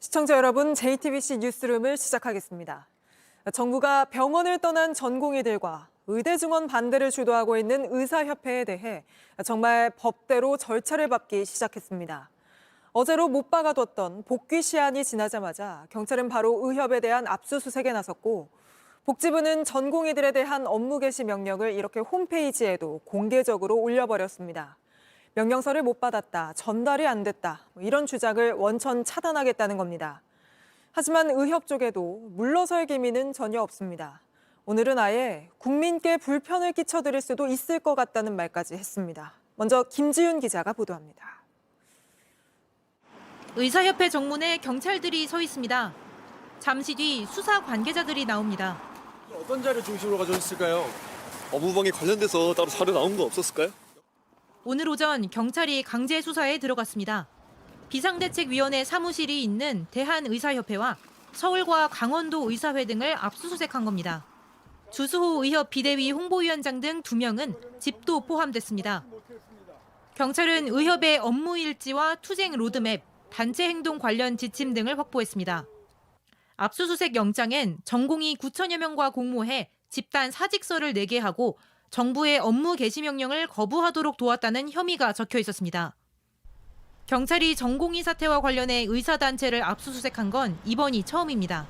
시청자 여러분, JTBC 뉴스룸을 시작하겠습니다. 정부가 병원을 떠난 전공의들과 의대 증원 반대를 주도하고 있는 의사협회에 대해 정말 법대로 절차를 밟기 시작했습니다. 어제로 못 박아뒀던 복귀 시한이 지나자마자 경찰은 바로 의협에 대한 압수수색에 나섰고, 복지부는 전공의들에 대한 업무 개시 명령을 이렇게 홈페이지에도 공개적으로 올려버렸습니다. 명령서를 못 받았다, 전달이 안 됐다, 이런 주장을 원천 차단하겠다는 겁니다. 하지만 의협 쪽에도 물러설 기미는 전혀 없습니다. 오늘은 아예 국민께 불편을 끼쳐드릴 수도 있을 것 같다는 말까지 했습니다. 먼저 김지윤 기자가 보도합니다. 의사협회 정문에 경찰들이 서 있습니다. 잠시 뒤 수사 관계자들이 나옵니다. 어떤 자료 중심으로 가져오셨을까요? 업무방해 관련돼서 따로 자료 나온 거 없었을까요? 오늘 오전 경찰이 강제 수사에 들어갔습니다. 비상대책위원회 사무실이 있는 대한의사협회와 서울과 강원도 의사회 등을 압수수색한 겁니다. 주수호 의협 비대위 홍보위원장 등 2명은 집도 포함됐습니다. 경찰은 의협의 업무 일지와 투쟁 로드맵, 단체 행동 관련 지침 등을 확보했습니다. 압수수색 영장엔 전공의 9천여 명과 공모해 집단 사직서를 내게 하고 정부의 업무 개시 명령을 거부하도록 도왔다는 혐의가 적혀 있었습니다. 경찰이 전공의 사태와 관련해 의사단체를 압수수색한 건 이번이 처음입니다.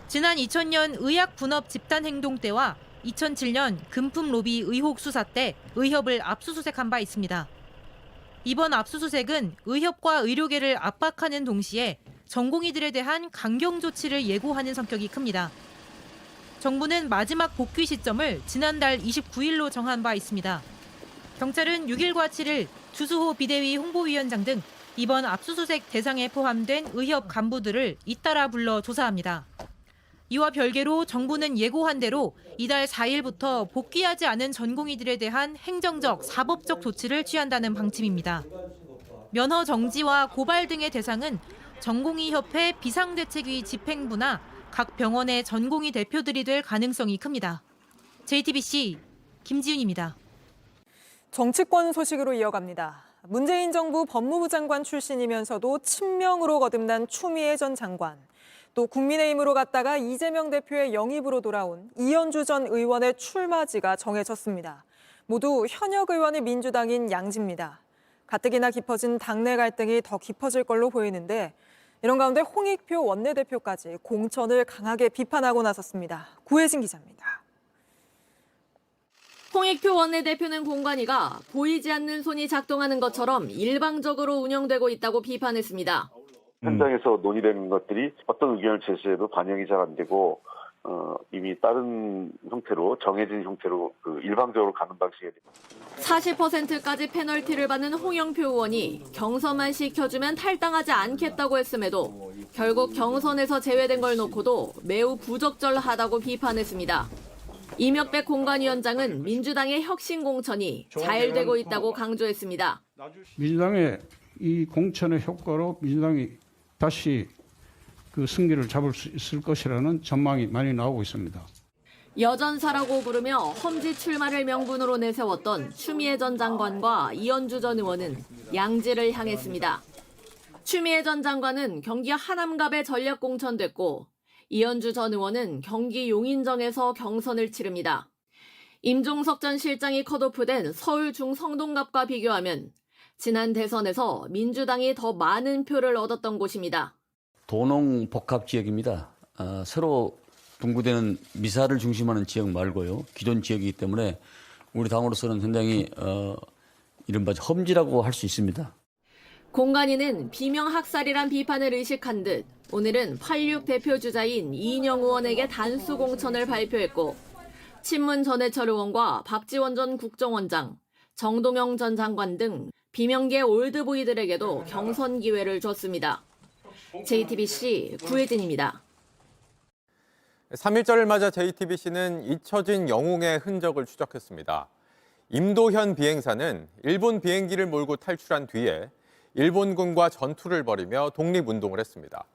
지난 2000년 의학 분업 집단 행동 때와 2007년 금품 로비 의혹 수사 때 의협을 압수수색한 바 있습니다. 이번 압수수색은 의협과 의료계를 압박하는 동시에 전공의들에 대한 강경 조치를 예고하는 성격이 큽니다. 정부는 마지막 복귀 시점을 지난달 29일로 정한 바 있습니다. 경찰은 6일과 7일 주수호 비대위 홍보위원장 등 이번 압수수색 대상에 포함된 의협 간부들을 잇따라 불러 조사합니다. 이와 별개로 정부는 예고한 대로 이달 4일부터 복귀하지 않은 전공의들에 대한 행정적, 사법적 조치를 취한다는 방침입니다. 면허 정지와 고발 등의 대상은 전공의협회 비상대책위 집행부나 각 병원의 전공의 대표들이 될 가능성이 큽니다. JTBC 김지윤입니다. 정치권 소식으로 이어갑니다. 문재인 정부 법무부 장관 출신이면서도 친명으로 거듭난 추미애 전 장관, 또 국민의힘으로 갔다가 이재명 대표의 영입으로 돌아온 이현주 전 의원의 출마지가 정해졌습니다. 모두 현역 의원의 민주당인 양지입니다. 가뜩이나 깊어진 당내 갈등이 더 깊어질 걸로 보이는데, 이런 가운데 홍익표 원내대표까지 공천을 강하게 비판하고 나섰습니다. 구혜진 기자입니다. 홍익표 원내대표는 공관위가 보이지 않는 손이 작동하는 것처럼 일방적으로 운영되고 있다고 비판했습니다. 현장에서 논의되는 것들이 어떤 의견을 제시해도 반영이 잘 안 되고 이미 다른 형태로 정해진 형태로 일방적으로 가는 방식이 40%까지 페널티를 받는 홍영표 의원이 경선만 시켜주면 탈당하지 않겠다고 했음에도 결국 경선에서 제외된 걸 놓고도 매우 부적절하다고 비판했습니다. 이명백 공관위원장은 민주당의 혁신 공천이 잘 되고 있다고 강조했습니다. 민주당의 이 공천의 효과로 민주당이 다시 그 승기를 잡을 수 있을 것이라는 전망이 많이 나오고 있습니다. 여전사라고 부르며 험지 출마를 명분으로 내세웠던 추미애 전 장관과 이현주 전 의원은 양지를 향했습니다. 추미애 전 장관은 경기 하남갑에 전략 공천됐고 이현주 전 의원은 경기 용인정에서 경선을 치릅니다. 임종석 전 실장이 컷오프된 서울 중성동갑과 비교하면 지난 대선에서 민주당이 더 많은 표를 얻었던 곳입니다. 도농 복합 지역입니다. 새로 분구되는 미사를 중심하는 지역 말고요. 기존 지역이기 때문에 우리 당으로서는 굉장히 이른바 험지라고 할 수 있습니다. 공관위는 비명학살이란 비판을 의식한 듯 오늘은 86 대표 주자인 이인영 의원에게 단수 공천을 발표했고 친문 전해철 의원과 박지원 전 국정원장, 정동영 전 장관 등 비명계 올드보이들에게도 경선 기회를 줬습니다. JTBC 구혜진입니다. 3.1절을 맞아 JTBC는 잊혀진 영웅의 흔적을 추적했습니다. 임도현 비행사는 일본 비행기를 몰고 탈출한 뒤에 일본군과 전투를 벌이며 독립운동을 했습니다.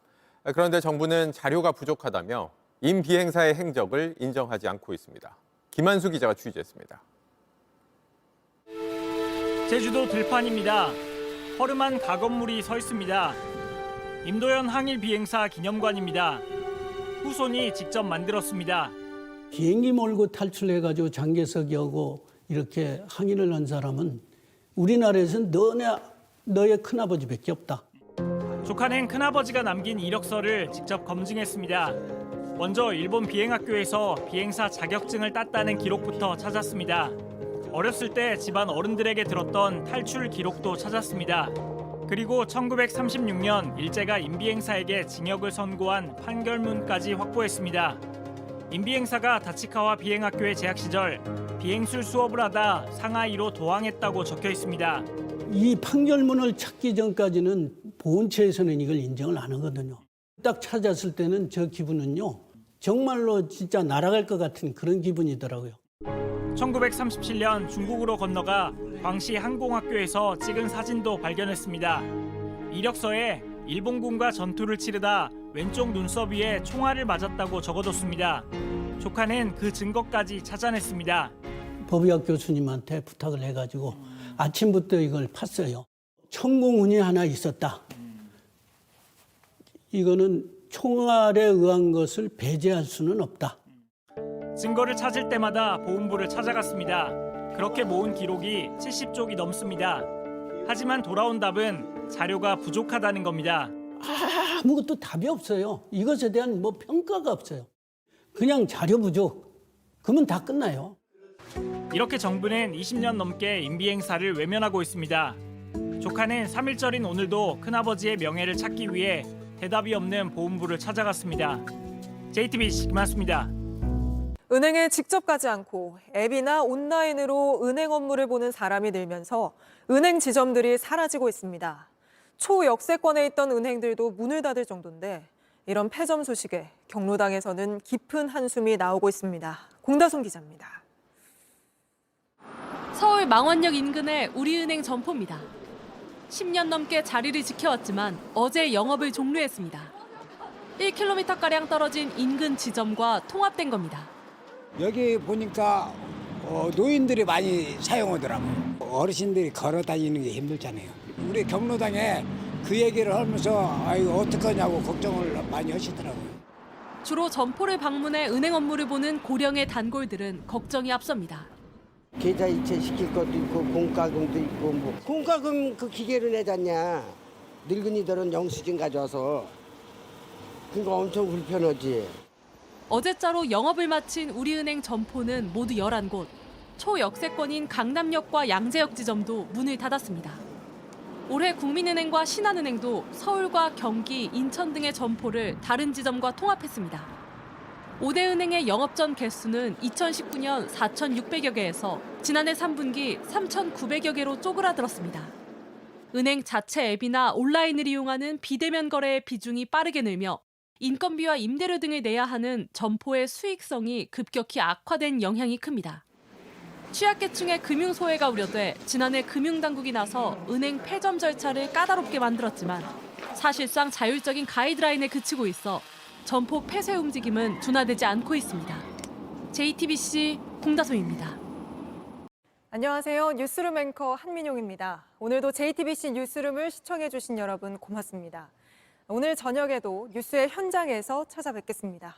그런데 정부는 자료가 부족하다며 임 비행사의 행적을 인정하지 않고 있습니다. 김한수 기자가 취재했습니다. 제주도 들판입니다. 허름한 가건물이 서 있습니다. 임도현 항일 비행사 기념관입니다. 후손이 직접 만들었습니다. 비행기 몰고 탈출해가지고 장개석이하고 이렇게 항일을 한 사람은 우리나라에서는 너의 큰아버지밖에 없다. 조카는 큰아버지가 남긴 이력서를 직접 검증했습니다. 먼저 일본 비행학교에서 비행사 자격증을 땄다는 기록부터 찾았습니다. 어렸을 때 집안 어른들에게 들었던 탈출 기록도 찾았습니다. 그리고 1936년 일제가 임비행사에게 징역을 선고한 판결문까지 확보했습니다. 임비행사가 다치카와 비행학교에 재학 시절 비행술 수업을 하다 상하이로 도항했다고 적혀 있습니다. 이 판결문을 찾기 전까지는 보훈처에서는 이걸 인정을 안 하거든요. 딱 찾았을 때는 저 기분은요, 정말로 진짜 날아갈 것 같은 그런 기분이더라고요. 1937년 중국으로 건너가 광시 항공학교에서 찍은 사진도 발견했습니다. 이력서에 일본군과 전투를 치르다 왼쪽 눈썹 위에 총알을 맞았다고 적어뒀습니다. 조카는 그 증거까지 찾아냈습니다. 법의학 교수님한테 부탁을 해가지고 아침부터 이걸 팠어요. 천공운이 하나 있었다. 이거는 총알에 의한 것을 배제할 수는 없다. 증거를 찾을 때마다 보훈부를 찾아갔습니다. 그렇게 모은 기록이 70쪽이 넘습니다. 하지만 돌아온 답은 자료가 부족하다는 겁니다. 아무것도 답이 없어요. 이것에 대한 평가가 없어요. 그냥 자료 부족. 그러면 다 끝나요. 이렇게 정부는 20년 넘게 임비행사를 외면하고 있습니다. 조카는 3.1절인 오늘도 큰아버지의 명예를 찾기 위해 대답이 없는 보훈부를 찾아갔습니다. JTBC 김한수입니다. 은행에 직접 가지 않고 앱이나 온라인으로 은행 업무를 보는 사람이 늘면서 은행 지점들이 사라지고 있습니다. 초역세권에 있던 은행들도 문을 닫을 정도인데 이런 폐점 소식에 경로당에서는 깊은 한숨이 나오고 있습니다. 공다솜 기자입니다. 서울 망원역 인근의 우리은행 점포입니다. 10년 넘게 자리를 지켜왔지만 어제 영업을 종료했습니다. 1km가량 떨어진 인근 지점과 통합된 겁니다. 여기 보니까 노인들이 많이 사용하더라고요. 어르신들이 걸어 다니는 게 힘들잖아요. 우리 경로당에 그 얘기를 하면서 어떡하냐고 걱정을 많이 하시더라고요. 주로 점포를 방문해 은행 업무를 보는 고령의 단골들은 걱정이 앞섭니다. 계좌 이체 시킬 것도 있고 공과금도 있고 공과금 그 기계를 내잖냐. 늙은이들은 영수증 가져와서 그거 엄청 불편하지. 어제자로 영업을 마친 우리은행 점포는 모두 11곳. 초역세권인 강남역과 양재역 지점도 문을 닫았습니다. 올해 국민은행과 신한은행도 서울과 경기, 인천 등의 점포를 다른 지점과 통합했습니다. 5대 은행의 영업전 개수는 2019년 4,600여 개에서 지난해 3분기 3,900여 개로 쪼그라들었습니다. 은행 자체 앱이나 온라인을 이용하는 비대면 거래의 비중이 빠르게 늘며 인건비와 임대료 등을 내야 하는 점포의 수익성이 급격히 악화된 영향이 큽니다. 취약계층의 금융소외가 우려돼 지난해 금융당국이 나서 은행 폐점 절차를 까다롭게 만들었지만 사실상 자율적인 가이드라인에 그치고 있어 점포 폐쇄 움직임은 둔화되지 않고 있습니다. JTBC 공다솜입니다. 안녕하세요. 뉴스룸 앵커 한민용입니다. 오늘도 JTBC 뉴스룸을 시청해주신 여러분 고맙습니다. 오늘 저녁에도 뉴스의 현장에서 찾아뵙겠습니다.